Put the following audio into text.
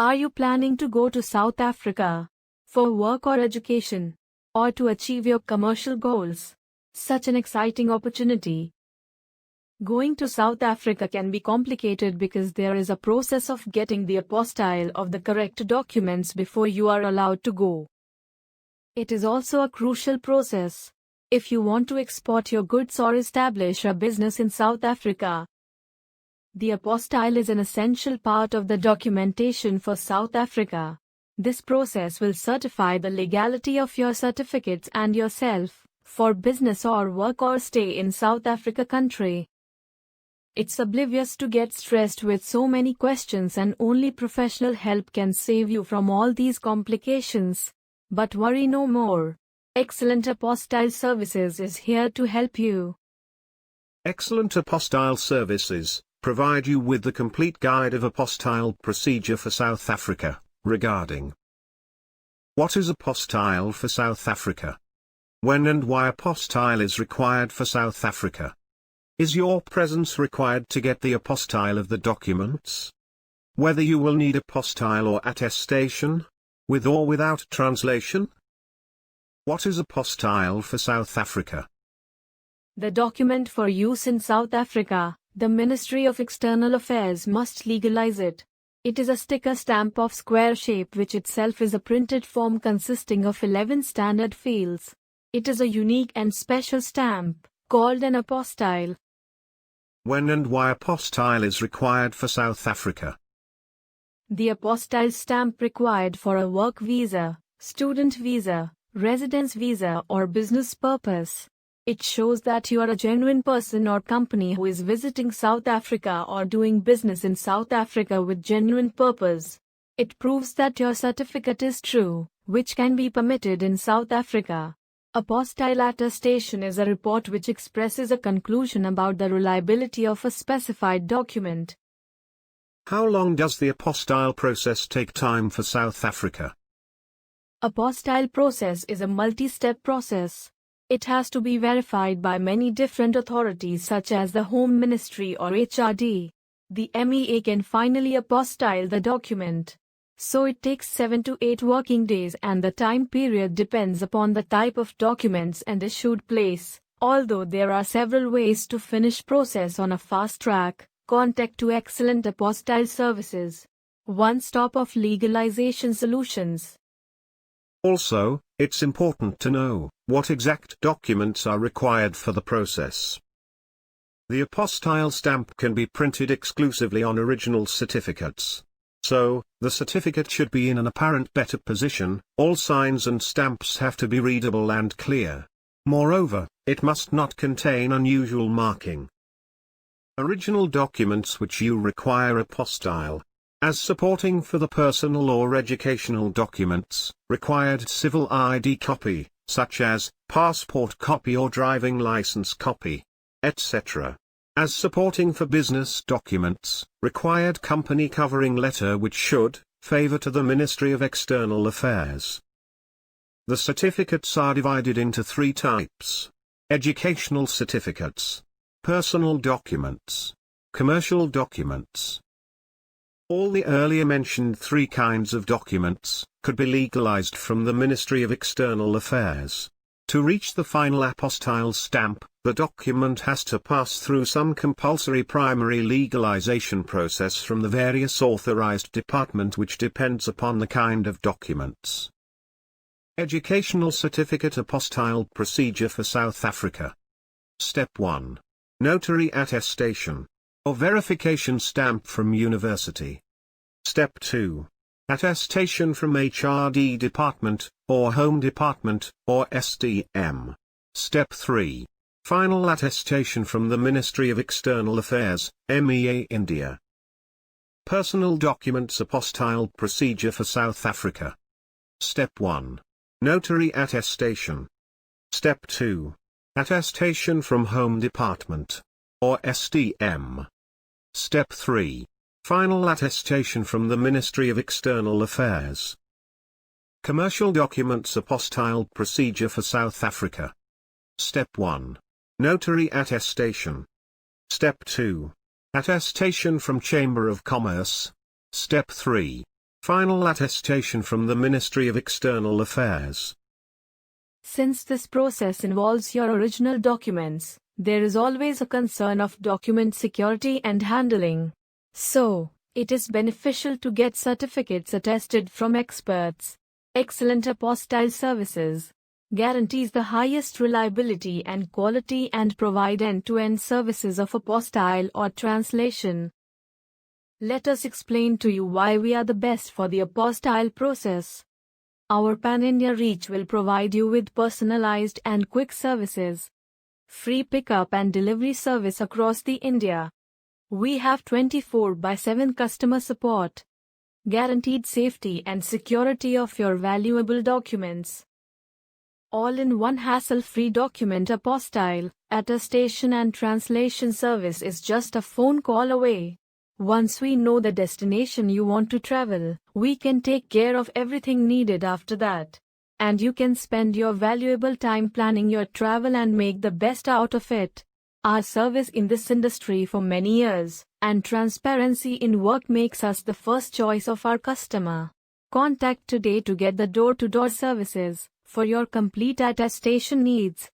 Are you planning to go to South Africa for work or education, or to achieve your commercial goals? Such an exciting opportunity. Going to South Africa can be complicated because there is a process of getting the apostille of the correct documents before you are allowed to go. It is also a crucial process if you want to export your goods or establish a business in South Africa. The apostille is an essential part of the documentation for South Africa. This process will certify the legality of your certificates and yourself for business or work or stay in South Africa country. It's oblivious to get stressed with so many questions, and only professional help can save you from all these complications. But worry no more. Excellent Apostille Services is here to help you. Excellent Apostille Services provide you with the complete guide of apostille procedure for South Africa, regarding what is apostille for South Africa? When and why apostille is required for South Africa? Is your presence required to get the apostille of the documents? Whether you will need apostille or attestation, with or without translation? What is apostille for South Africa? The document for use in South Africa. The Ministry of External Affairs must legalize it. It is a sticker stamp of square shape which itself is a printed form consisting of 11 standard fields. It is a unique and special stamp, called an apostille. When and why apostille is required for South Africa? The apostille stamp required for a work visa, student visa, residence visa or business purpose. It shows that you are a genuine person or company who is visiting South Africa or doing business in South Africa with genuine purpose. It proves that your certificate is true, which can be permitted in South Africa. Apostille attestation is a report which expresses a conclusion about the reliability of a specified document. How long does the apostille process take time for South Africa? Apostille process is a multi-step process. It has to be verified by many different authorities such as the Home Ministry or HRD. The MEA can finally apostille the document. So it takes 7 to 8 working days, and the time period depends upon the type of documents and issued place. Although there are several ways to finish process on a fast track, contact to Excellent Apostille Services. One stop of legalization solutions. Also, it's important to know what exact documents are required for the process. The apostille stamp can be printed exclusively on original certificates. So, the certificate should be in an apparent better position. All signs and stamps have to be readable and clear. Moreover, it must not contain unusual marking. Original documents which you require apostille as supporting for the personal or educational documents, required civil ID copy, such as passport copy or driving license copy, etc. As supporting for business documents, required company covering letter which should favor to the Ministry of External Affairs. The certificates are divided into 3 types: educational certificates, personal documents, commercial documents. All the earlier mentioned 3 kinds of documents could be legalized from the Ministry of External Affairs. To reach the final apostille stamp, the document has to pass through some compulsory primary legalization process from the various authorized department, which depends upon the kind of documents. Educational Certificate Apostille Procedure for South Africa. Step 1. Notary attestation or verification stamp from university. Step 2. Attestation from HRD department, or Home Department, or SDM. Step 3. Final attestation from the Ministry of External Affairs, MEA India. Personal documents apostille procedure for South Africa. Step 1. Notary attestation. Step 2. Attestation from Home Department, or SDM. Step 3. Final attestation from the Ministry of External Affairs. Commercial documents apostille procedure for South Africa. Step 1. Notary attestation. Step 2. Attestation from Chamber of Commerce. Step 3. Final attestation from the Ministry of External Affairs. Since this process involves your original documents, there is always a concern of document security and handling. So, it is beneficial to get certificates attested from experts. Excellent Apostille Services guarantees the highest reliability and quality and provide end-to-end services of apostille or translation. Let us explain to you why we are the best for the apostille process. Our pan-India reach will provide you with personalized and quick services. Free pickup and delivery service across the India. We have 24/7 customer support. Guaranteed safety and security of your valuable documents. All-in-one hassle-free document apostille, attestation and translation service is just a phone call away. Once we know the destination you want to travel, we can take care of everything needed after that. And you can spend your valuable time planning your travel and make the best out of it. Our service in this industry for many years, and transparency in work makes us the first choice of our customer. Contact today to get the door-to-door services for your complete attestation needs.